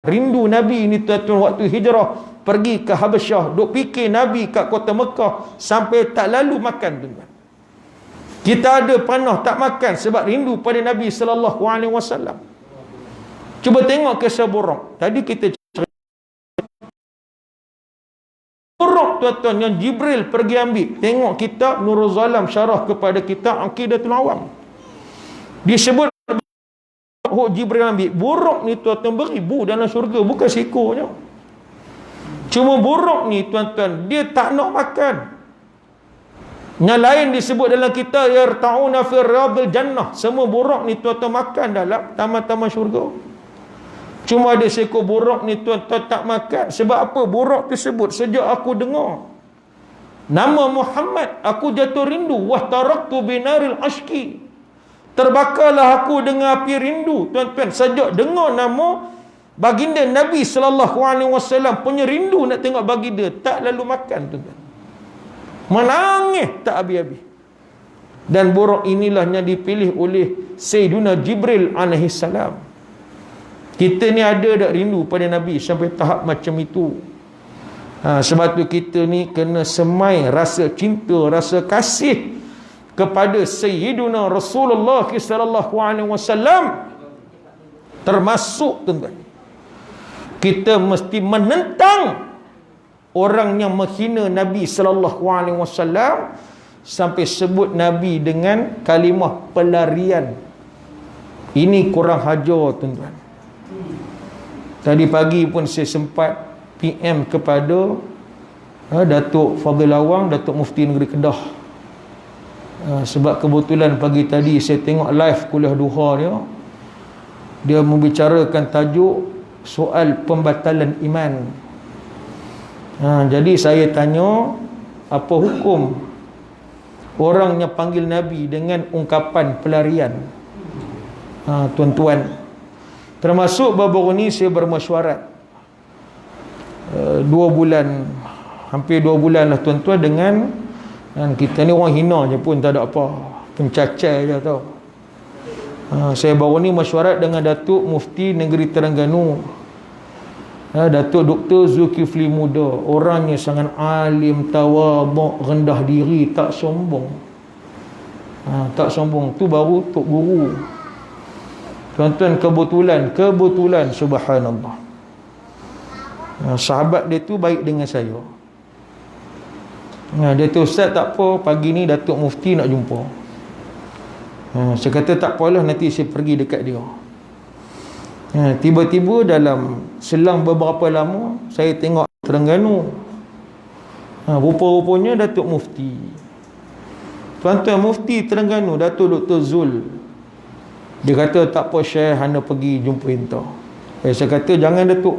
rindu Nabi ni tuan-tuan waktu hijrah pergi ke Habasyah, duk fikir Nabi kat kota Mekah sampai tak lalu makan tuan-tuan. Kita ada pernah tak makan sebab rindu pada Nabi sallallahu alaihi wasallam. Cuba tengok kisah buruk. Tadi kita buruk tuan-tuan yang Jibril pergi ambil. Tengok kitab Nurul Zalam syarah kepada kitab Aqidatul Awam. Disebut Jibril ambil. Buruk ni tuan-tuan beribu dalam syurga, bukan seekornya. Cuma buruk ni tuan-tuan, dia tak nak makan. Yang lain disebut dalam kitab yarta'una fi riyadil jannah. Semua buruk ni tuan-tuan makan dalam taman-taman syurga. Cuma ada seekor buruk ni tuan-tuan tak makan. Sebab apa? Buruk tersebut sejak aku dengar nama Muhammad, aku jatuh rindu. Wahtaraktu binaril ashki. Terbakarlah aku dengan api rindu tuan-tuan sejak dengar nama baginda Nabi sallallahu alaihi wasallam. Punya rindu nak tengok baginda, tak lalu makan tuan-tuan. Menangis tak habis-habis. Dan buruk inilah yang dipilih oleh Sayyiduna Jibril alaihi salam. Kita ni ada tak rindu pada Nabi sampai tahap macam itu? Sebab tu kita ni kena semai rasa cinta, rasa kasih kepada Sayyiduna Rasulullah sallallahu alaihi wasallam. Termasuk tuan-tuan, kita mesti menentang orang yang menghina Nabi sallallahu alaihi wasallam sampai sebut Nabi dengan kalimah pelarian. Ini kurang hajar tuan-tuan. Tadi pagi pun saya sempat PM kepada Datuk Fadil Awang, Datuk Mufti Negeri Kedah. Sebab kebetulan pagi tadi saya tengok live kuliah duha dia. Dia membicarakan tajuk soal pembatalan iman. Jadi saya tanya, apa hukum orang yang panggil Nabi dengan ungkapan pelarian? Tuan-tuan, termasuk baru-baru ni saya bermesyuarat 2 bulan, hampir 2 bulan lah tuan-tuan, dengan kita ni orang hina je pun tak ada apa, pencacai je tau. Saya baru ni mesyuarat dengan Datuk Mufti Negeri Terengganu, Datuk Dr. Zulkifli Muda. Orangnya sangat alim, tawaduk, rendah diri, tak sombong. Tak sombong, tu baru tok guru. Tuan-tuan, kebetulan subhanallah, sahabat dia tu baik dengan saya. Dia tu, Ustaz tak apa, pagi ni Datuk Mufti nak jumpa. Saya kata tak apalah, nanti saya pergi dekat dia. Tiba-tiba dalam selang beberapa lama saya tengok Terengganu, rupa-rupanya Datuk Mufti, tuan-tuan, Mufti Terengganu, Datuk Dr. Zul. Dia kata tak apa Syekh, hana pergi jumpa entah. Saya kata jangan Datuk,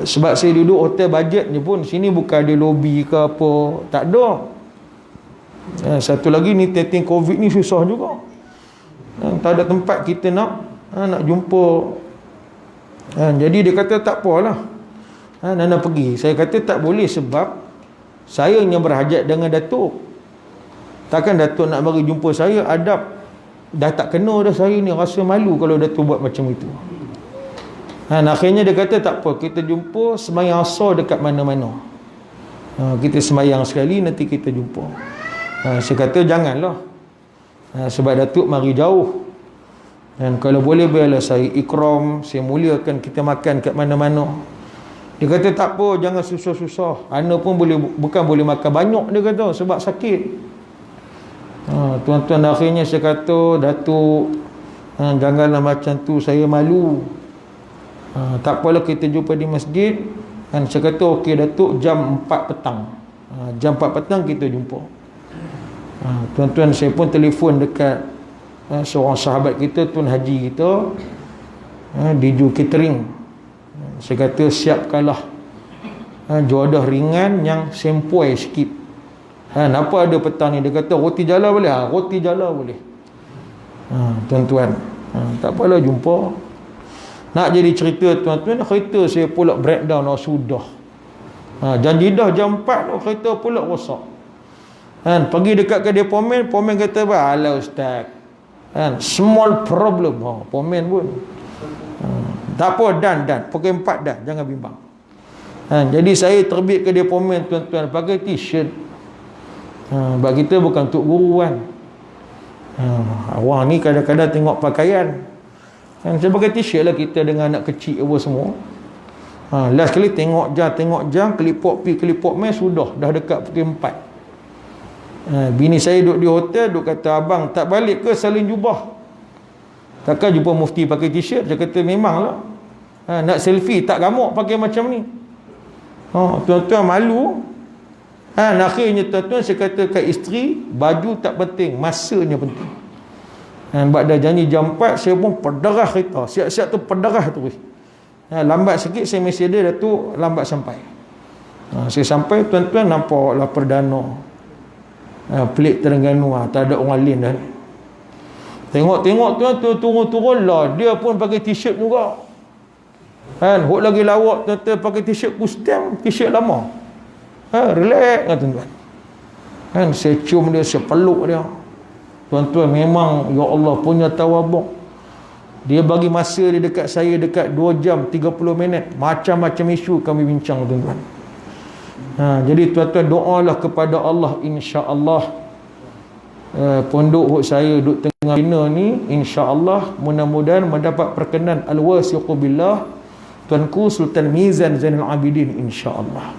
sebab saya duduk hotel bajet ni pun, sini bukan ada lobby ke apa, tak ada. Satu lagi ni testing COVID ni susah juga. Tak ada tempat kita nak jumpa. Jadi dia kata tak apalah, Nana pergi. Saya kata tak boleh, sebab saya yang berhajat dengan Datuk. Takkan Datuk nak bagi jumpa saya, adab dah tak kena dah. Saya ni rasa malu kalau Datuk buat macam itu. Akhirnya dia kata tak apa, kita jumpa sembahyang asar dekat mana-mana. Kita sembahyang sekali, nanti kita jumpa. Saya kata janganlah, sebab Datuk mari jauh, dan kalau boleh biarlah saya ikram, saya muliakan, kita makan kat mana-mana. Dia kata tak apa, jangan susah-susah. Ana pun bukan boleh makan banyak, dia kata, sebab sakit. Tuan-tuan, akhirnya saya kata Datuk, janganlah macam tu, saya malu. Tak apalah, kita jumpa di masjid. Dan saya kata okey Datuk, jam 4 petang. Jam 4 petang kita jumpa. Tuan-tuan, saya pun telefon dekat seorang sahabat kita, Tuan Haji kita, Diju Catering. Saya kata siapkanlah juadah ringan yang sempoi sikit. Apa ada petang ni? Dia kata roti jala boleh? Roti jala boleh. Tuan-tuan, tak apalah, jumpa. Nak jadi cerita tuan-tuan, kereta saya pula breakdown. Sudah janji dah jam 4, kereta pula rosak. Pergi dekat kedai pomen kata alah Ustaz, small problem. Pomen pun Tak apa, dan pukul 4 dah, jangan bimbang. Jadi saya terbit ke dia komen, tuan-tuan pakai t-shirt. Sebab kita bukan tok guru kan. Awang ni kadang-kadang tengok pakaian. Saya pakai t-shirt lah, kita dengan anak kecil apa semua. Last kali tengok jam, kelipok pi kelipok mai, sudah dah dekat pukul 4. Bini saya duduk di hotel, duduk kata, abang tak balik ke salin jubah? Takkan jumpa mufti pakai t-shirt? Dia kata memanglah. Nak selfie tak gamuk pakai macam ni. Tuan-tuan malu. Akhirnya tuan-tuan saya kata kat isteri, baju tak penting, masanya penting. Sebab dah janji jam 4, saya pun pederah kereta. Siap-siap tu pederah terus. Lambat sikit saya mesej dia, Datuk lambat sampai. Saya sampai, tuan-tuan nampaklah perdana pelik Terengganu. Tak ada orang lain dah ni. Tengok-tengok tuan-tuan turun-turun lah, dia pun pakai t-shirt juga. Hok lagi lawak tuan-tuan pakai t-shirt custom, t-shirt lama. Relax kan tuan-tuan. Saya cium dia, saya peluk dia. Tuan-tuan memang ya Allah punya tawabuk. Dia bagi masa dia dekat saya dekat 2 jam 30 minit. Macam-macam isu kami bincang tuan-tuan. Jadi tuan-tuan doalah kepada Allah, insya-Allah pondok saya duduk tengah bina ni, insya-Allah mudah-mudahan mendapat perkenan al-wasiqu billah Tuanku Sultan Mizan Zainal Abidin, insya-Allah.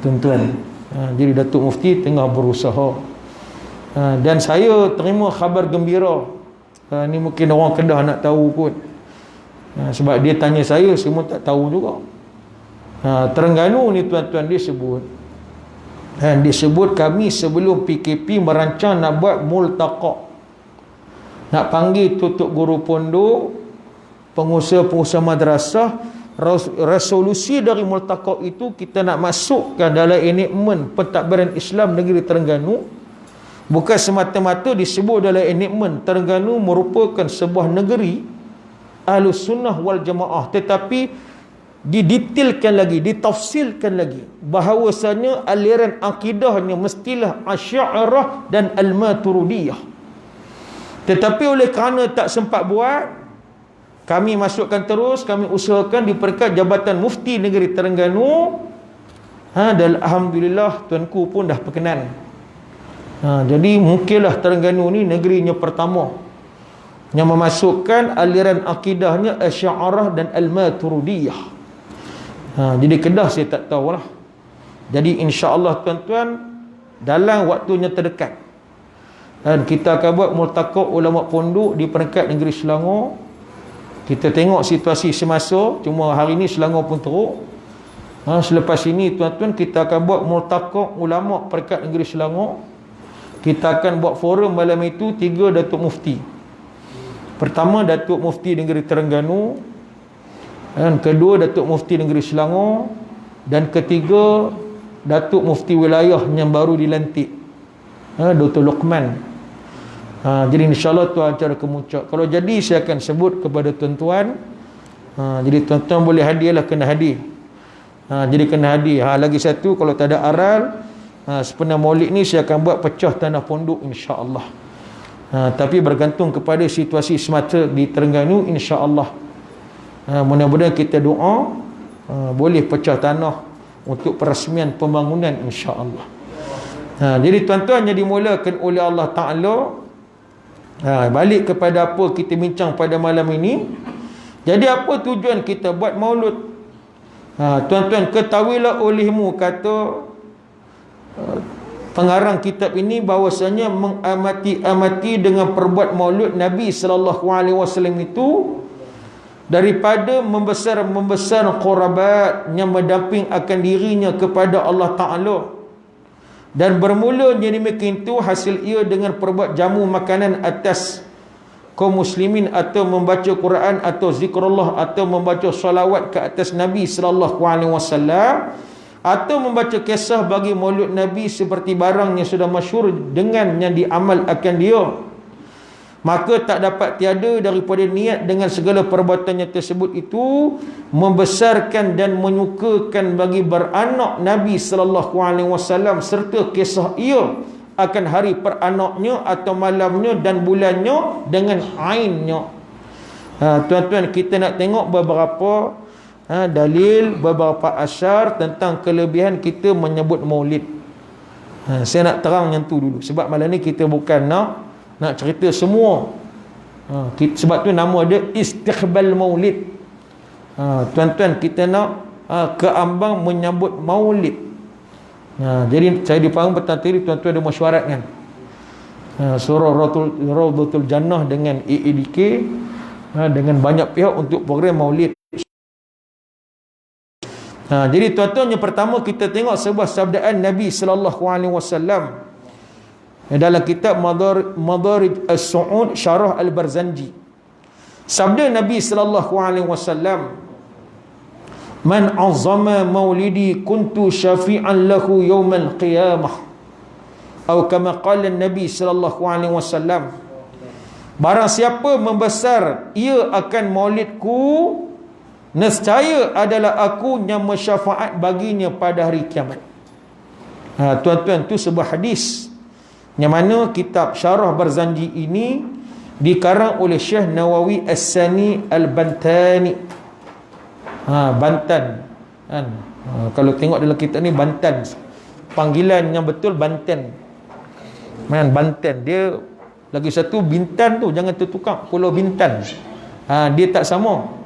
Tuan-tuan, jadi Datuk Mufti tengah berusaha. Dan saya terima khabar gembira. Ni mungkin orang Kedah nak tahu pun. Sebab dia tanya saya semua tak tahu juga. Terengganu ni tuan-tuan disebut. Disebut kami sebelum PKP merancang nak buat multaqa. Nak panggil tutup guru pondok, pengusaha-pengusaha madrasah. Resolusi dari multaqa itu kita nak masukkan dalam enakmen pentadbiran Islam negeri Terengganu. Bukan semata-mata disebut dalam enakmen Terengganu merupakan sebuah negeri Ahlus Sunnah wal Jamaah, tetapi didetailkan lagi, ditafsilkan lagi bahawasanya aliran akidahnya mestilah Asy'ariyah dan Al-Maturidiyah. Tetapi oleh kerana tak sempat buat, kami masukkan terus, kami usahakan di peringkat Jabatan Mufti Negeri Terengganu. Dan alhamdulillah tuanku pun dah berkenan. Jadi mungkinlah Terengganu ni negerinya pertama yang memasukkan aliran akidahnya Asy'ariyah dan Al-Maturidiyah. Jadi Kedah saya tak tahulah. Jadi insya-Allah tuan-tuan dalam waktunya terdekat, dan kita akan buat multaqa ulama pondok di peringkat negeri Selangor. Kita tengok situasi semasa, cuma hari ni Selangor pun teruk. Selepas ini tuan-tuan kita akan buat multaqa ulama peringkat negeri Selangor. Kita akan buat forum malam itu 3 Datuk Mufti. Pertama Datuk Mufti Negeri Terengganu, dan kedua Datuk Mufti Negeri Selangor, dan ketiga Datuk Mufti wilayah yang baru dilantik, Dr. Luqman. Jadi insyaAllah tu acara kemuncak. Kalau jadi saya akan sebut kepada tuan-tuan. Jadi tuan-tuan boleh hadiahlah, kena hadir. Jadi kena hadir. Lagi satu, kalau tak ada aral, sepenuh maulid ni saya akan buat pecah tanah pondok, insya-Allah. Tapi bergantung kepada situasi semata di Terengganu, insya-Allah. Mudah-mudahan kita doa boleh pecah tanah untuk perasmian pembangunan, insya-Allah. Jadi tuan-tuan yang dimulakan oleh Allah Ta'ala, balik kepada apa kita bincang pada malam ini. Jadi apa tujuan kita buat maulud? Tuan-tuan ketahuilah olehmu, kata pengarang kitab ini, bahawasanya mengamati dengan perbuat maulud Nabi SAW itu daripada membesar qurabat yang mendamping akan dirinya kepada Allah Ta'ala. Dan bermulanya demikian itu hasil ia dengan perbuat jamu makanan atas kaum muslimin, atau membaca Quran, atau zikrullah, atau membaca salawat ke atas Nabi SAW, atau membaca kisah bagi maulud Nabi seperti barang yang sudah masyhur dengan yang diamal akan dia. Maka tak dapat tiada daripada niat dengan segala perbuatannya tersebut itu membesarkan dan menyukakan bagi beranak Nabi SAW, serta kisah ia akan hari peranaknya atau malamnya dan bulannya dengan ainnya. Tuan-tuan, kita nak tengok beberapa dalil, beberapa asyar tentang kelebihan kita menyebut maulid. Saya nak terang yang tu dulu, sebab malam ni kita bukan nak cerita semua. Sebab tu nama dia istiqbal maulid. Tuan-tuan, kita nak ke ambang menyambut maulid. Jadi saya dipaham petang tadi tuan-tuan ada mesyuarat kan, surah Rawdatul Jannah dengan EADK, dengan banyak pihak untuk program maulid. Jadi tuan-tuan, yang pertama kita tengok sebuah sabdaan Nabi sallallahu alaihi wasallam dalam kitab Madarij As-Su'ud Syarah Al-Barzanji. Sabda Nabi sallallahu alaihi wasallam, "Man 'azzama maulidi kuntu syafi'an lahu yaumal qiyamah." Atau kama qala Nabi sallallahu alaihi wasallam, barang siapa membesar ia akan maulidku, nescaya adalah aku yang mensyafaat baginya pada hari kiamat. Tuan-tuan, tu sebuah hadis yang mana kitab Syarah Barzanji ini dikarang oleh Syekh Nawawi As-Sani Al-Bantani. Bantan kan? Kalau tengok dalam kitab ni Bantan, panggilan yang betul Banten kan? Banten. Dia lagi satu Bintan tu, jangan tertukar Pulau Bintan. Dia tak sama.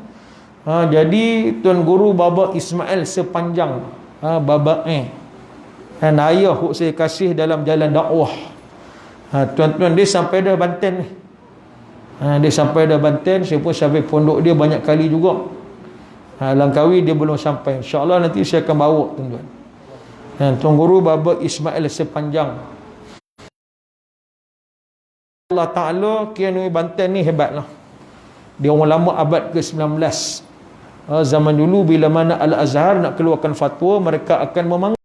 Jadi Tuan Guru Baba Ismail Sepanjang, Baba dan ayah huk saya kasih dalam jalan dakwah. Tuan-tuan, dia sampai dah Banten ni. Dia sampai dah Banten. Saya pun sampai pondok dia banyak kali juga. Langkawi dia belum sampai. InsyaAllah nanti saya akan bawa tuan-tuan. Tuan Guru Baba Ismail Sepanjang, Allah Ta'ala kira Banten ni hebat lah. Dia orang lama abad ke-19. Zaman dulu bila mana Al-Azhar nak keluarkan fatwa, mereka akan memanggil